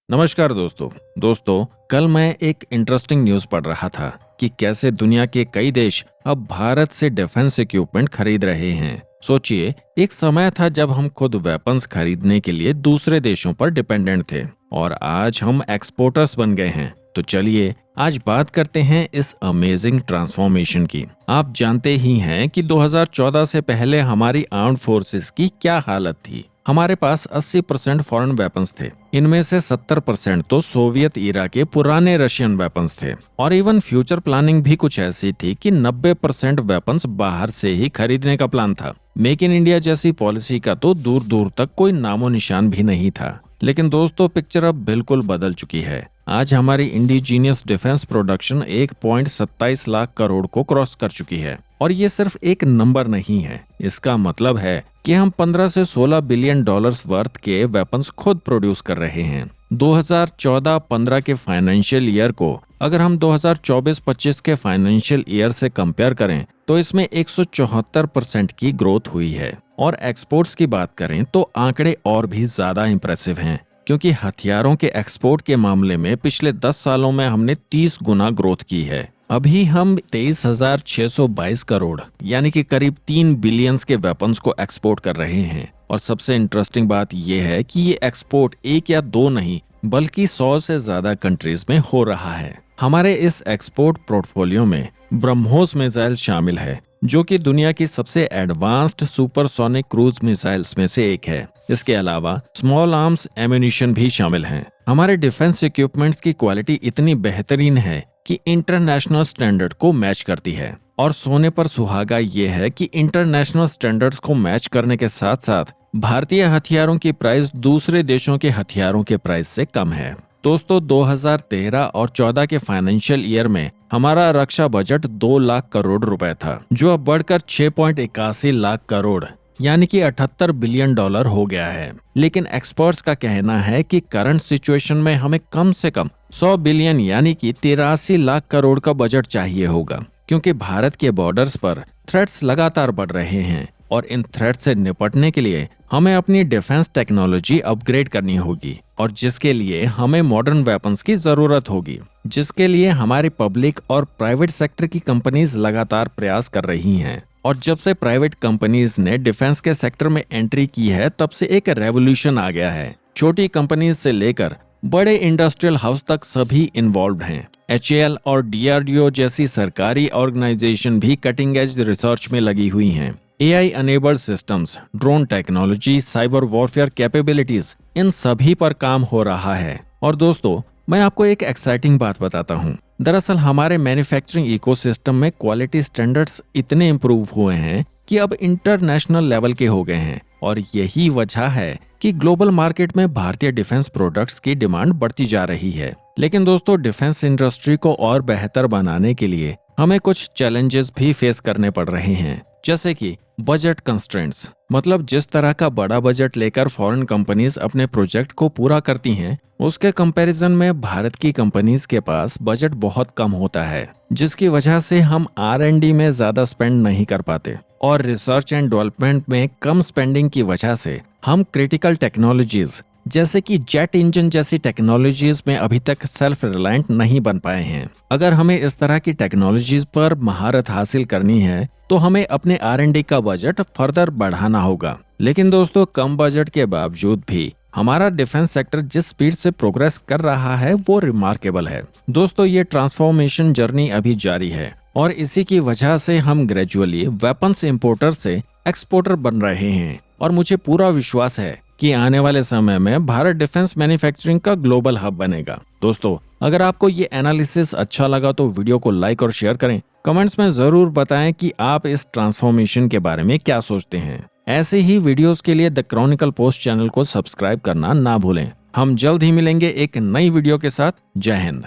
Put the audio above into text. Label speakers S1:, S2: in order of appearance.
S1: नमस्कार दोस्तों कल मैं एक इंटरेस्टिंग न्यूज़ पढ़ रहा था कि कैसे दुनिया के कई देश अब भारत से डिफेंस इक्विपमेंट खरीद रहे हैं। सोचिए, एक समय था जब हम खुद वेपन्स खरीदने के लिए दूसरे देशों पर डिपेंडेंट थे और आज हम एक्सपोर्टर्स बन गए हैं। तो चलिए आज बात करते हैं इस अमेजिंग ट्रांसफॉर्मेशन की। आप जानते ही हैं कि 2014 से पहले हमारी आर्म्ड फोर्सेस की क्या हालत थी। हमारे पास 80% फॉरेन वेपन्स थे। इनमें से 70% तो सोवियत ईरा के पुराने रशियन वेपन्स थे और इवन फ्यूचर प्लानिंग भी कुछ ऐसी थी कि 90% वेपन्स बाहर से ही खरीदने का प्लान था। मेक इन इंडिया जैसी पॉलिसी का तो दूर दूर तक कोई नामो निशान भी नहीं था। लेकिन दोस्तों, पिक्चर अब बिल्कुल बदल चुकी है। आज हमारी indigenous defence production 1.27 lakh crore को क्रॉस कर चुकी है और ये सिर्फ एक नंबर नहीं है। इसका मतलब है कि हम 15 से 16 बिलियन डॉलर्स वर्थ के वेपन्स खुद प्रोड्यूस कर रहे हैं। 2014-15 के फाइनेंशियल ईयर को अगर हम 2024-25 के फाइनेंशियल ईयर से कंपेयर करें तो इसमें 174% की ग्रोथ हुई है। और एक्सपोर्ट्स की बात करें तो आंकड़े और भी ज्यादा इंप्रेसिव हैं, क्योंकि हथियारों के एक्सपोर्ट के मामले में पिछले 10 सालों में हमने 30 गुना ग्रोथ की है। अभी हम 23,622 करोड़ यानी कि करीब 3 बिलियंस के वेपन्स को एक्सपोर्ट कर रहे हैं। और सबसे इंटरेस्टिंग बात यह है कि ये एक्सपोर्ट एक या दो नहीं बल्कि 100 से ज्यादा कंट्रीज में हो रहा है। हमारे इस एक्सपोर्ट पोर्टफोलियो में ब्रह्मोस मिसाइल शामिल है, जो कि दुनिया की सबसे एडवांस्ड सुपरसोनिक क्रूज मिसाइल्स में से एक है। इसके अलावा स्मॉल आर्म्स एम्यूनिशन भी शामिल हैं। हमारे डिफेंस इक्विपमेंट्स की क्वालिटी इतनी बेहतरीन है कि इंटरनेशनल स्टैंडर्ड को मैच करती है। और सोने पर सुहागा ये है कि इंटरनेशनल स्टैंडर्ड्स को मैच करने के साथ साथ भारतीय हथियारों की प्राइस दूसरे देशों के हथियारों के प्राइस से कम है। दोस्तों, 2013 और 14 के फाइनेंशियल ईयर में हमारा रक्षा बजट 2 लाख करोड़ रुपए था, जो अब बढ़कर 6.81 लाख करोड़ यानी कि 78 बिलियन डॉलर हो गया है। लेकिन एक्सपर्ट्स का कहना है कि करंट सिचुएशन में हमें कम से कम 100 बिलियन यानी कि 83 लाख करोड़ का बजट चाहिए होगा, क्योंकि भारत के बॉर्डर्स पर थ्रेट्स लगातार बढ़ रहे हैं और इन थ्रेट से निपटने के लिए हमें अपनी डिफेंस टेक्नोलॉजी अपग्रेड करनी होगी और जिसके लिए हमें मॉडर्न वेपन्स की जरूरत होगी, जिसके लिए हमारी पब्लिक और प्राइवेट सेक्टर की कंपनीज लगातार प्रयास कर रही हैं। और जब से प्राइवेट कंपनीज ने डिफेंस के सेक्टर में एंट्री की है, तब से एक रेवोल्यूशन आ गया है। छोटी कंपनीज से लेकर बड़े इंडस्ट्रियल हाउस तक सभी इन्वॉल्व हैं। HAL और DRDO जैसी सरकारी ऑर्गेनाइजेशन भी कटिंग एज रिसर्च में लगी हुई हैं। AI enabled systems, drone technology, cyber warfare capabilities, इन सभी पर काम हो रहा है। और दोस्तों, मैं आपको एक एक्साइटिंग बात बताता हूँ। दरअसल हमारे मैन्युफैक्चरिंग इकोसिस्टम में क्वालिटी स्टैंडर्ड्स इतने इम्प्रूव हुए हैं कि अब इंटरनेशनल लेवल के हो गए हैं और यही वजह है कि ग्लोबल मार्केट में भारतीय डिफेंस प्रोडक्ट्स की डिमांड बढ़ती जा रही है। लेकिन दोस्तों, डिफेंस इंडस्ट्री को और बेहतर बनाने के लिए हमें कुछ चैलेंजेस भी फेस करने पड़ रहे हैं, जैसे कि बजट कंस्ट्रेंट्स। मतलब जिस तरह का बड़ा बजट लेकर फॉरेन कंपनीज अपने प्रोजेक्ट को पूरा करती हैं, उसके कंपैरिजन में भारत की कंपनीज के पास बजट बहुत कम होता है, जिसकी वजह से हम R&D में ज्यादा स्पेंड नहीं कर पाते और रिसर्च एंड डेवलपमेंट में कम स्पेंडिंग की वजह से हम क्रिटिकल टेक्नोलॉजीज जैसे कि जेट इंजन जैसी टेक्नोलॉजीज में अभी तक सेल्फ रिलायंट नहीं बन पाए हैं। अगर हमें इस तरह की टेक्नोलॉजीज पर महारत हासिल करनी है तो हमें अपने R&D का बजट फर्दर बढ़ाना होगा। लेकिन दोस्तों, कम बजट के बावजूद भी हमारा डिफेंस सेक्टर जिस स्पीड से प्रोग्रेस कर रहा है वो रिमार्केबल है। दोस्तों, ये ट्रांसफॉर्मेशन जर्नी अभी जारी है और इसी की वजह से हम ग्रेजुअली वेपन्स इंपोर्टर से एक्सपोर्टर बन रहे हैं। और मुझे पूरा विश्वास है कि आने वाले समय में भारत डिफेंस मैन्युफैक्चरिंग का ग्लोबल हब बनेगा। दोस्तों, अगर आपको ये एनालिसिस अच्छा लगा तो वीडियो को लाइक और शेयर करें। कमेंट्स में जरूर बताएं कि आप इस ट्रांसफॉर्मेशन के बारे में क्या सोचते हैं। ऐसे ही वीडियोस के लिए द क्रॉनिकल पोस्ट चैनल को सब्सक्राइब करना ना भूलें। हम जल्द ही मिलेंगे एक नई वीडियो के साथ। जय हिंद।